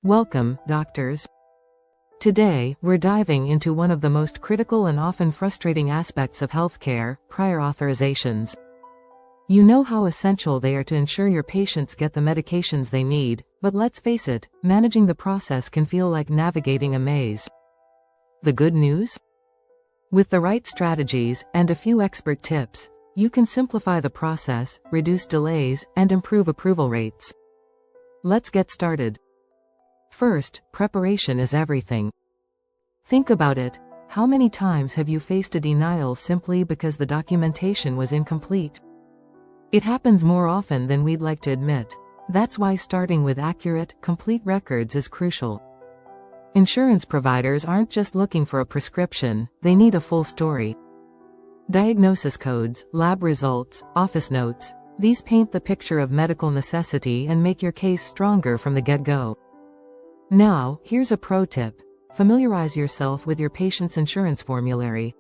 Welcome, doctors. Today, we're diving into one of the most critical and often frustrating aspects of healthcare, prior authorizations. You know how essential they are to ensure your patients get the medications they need, but let's face it, managing the process can feel like navigating a maze. The good news? With the right strategies and a few expert tips, you can simplify the process, reduce delays, and improve approval rates. Let's get started. First, preparation is everything. Think about it. How many times have you faced a denial simply because the documentation was incomplete? It happens more often than we'd like to admit. That's why starting with accurate, complete records is crucial. Insurance providers aren't just looking for a prescription, they need a full story. Diagnosis codes, lab results, office notes, these paint the picture of medical necessity and make your case stronger from the get-go. Now, here's a pro tip. Familiarize yourself with your patient's insurance formulary.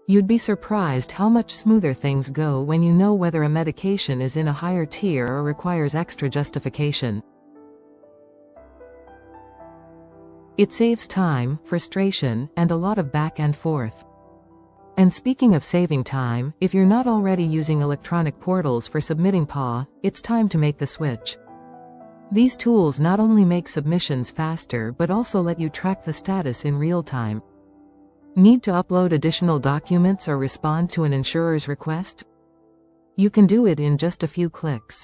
You'd be surprised how much smoother things go when you know whether a medication is in a higher tier or requires extra justification. It saves time, frustration, and a lot of back and forth. And speaking of saving time, if you're not already using electronic portals for submitting PA, it's time to make the switch. These tools not only make submissions faster but also let you track the status in real time. Need to upload additional documents or respond to an insurer's request? You can do it in just a few clicks.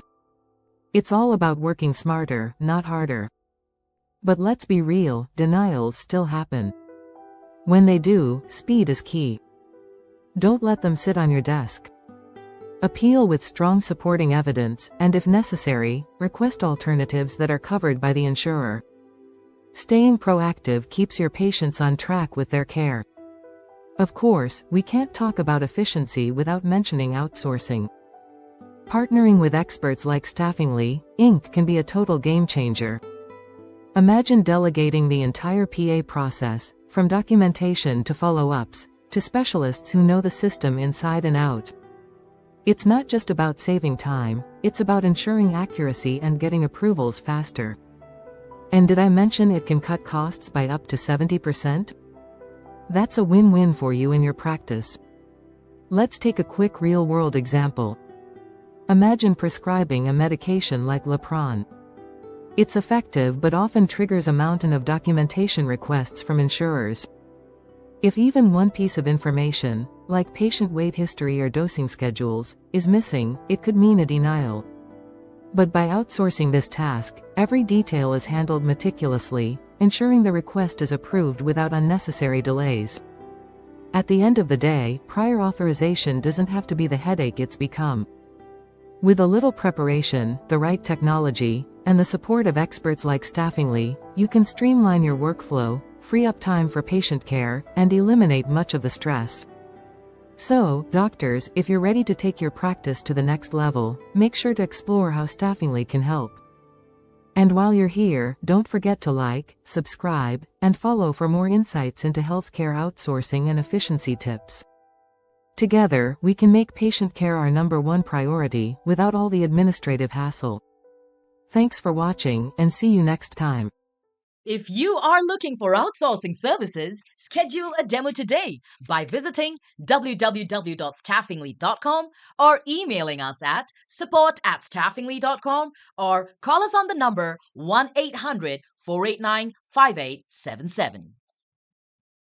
It's all about working smarter, not harder. But let's be real, denials still happen. When they do, speed is key. Don't let them sit on your desk. Appeal with strong supporting evidence, and if necessary, request alternatives that are covered by the insurer. Staying proactive keeps your patients on track with their care. Of course, we can't talk about efficiency without mentioning outsourcing. Partnering with experts like Staffingly, Inc. can be a total game changer. Imagine delegating the entire PA process, from documentation to follow-ups, to specialists who know the system inside and out. It's not just about saving time, it's about ensuring accuracy and getting approvals faster. And did I mention it can cut costs by up to 70%? That's a win-win for you in your practice. Let's take a quick real-world example. Imagine prescribing a medication like Lupron. It's effective but often triggers a mountain of documentation requests from insurers. If even one piece of information, like patient weight history or dosing schedules, is missing, it could mean a denial. But by outsourcing this task, every detail is handled meticulously, ensuring the request is approved without unnecessary delays. At the end of the day, prior authorization doesn't have to be the headache it's become. With a little preparation, the right technology, and the support of experts like Staffingly, you can streamline your workflow, free up time for patient care, and eliminate much of the stress. So, doctors, if you're ready to take your practice to the next level, make sure to explore how Staffingly can help. And while you're here, don't forget to like, subscribe, and follow for more insights into healthcare outsourcing and efficiency tips. Together, we can make patient care our #1 priority, without all the administrative hassle. Thanks for watching, and see you next time. If you are looking for outsourcing services, schedule a demo today by visiting www.staffingly.com or emailing us at support@staffingly.com or call us on the number 1-800-489-5877.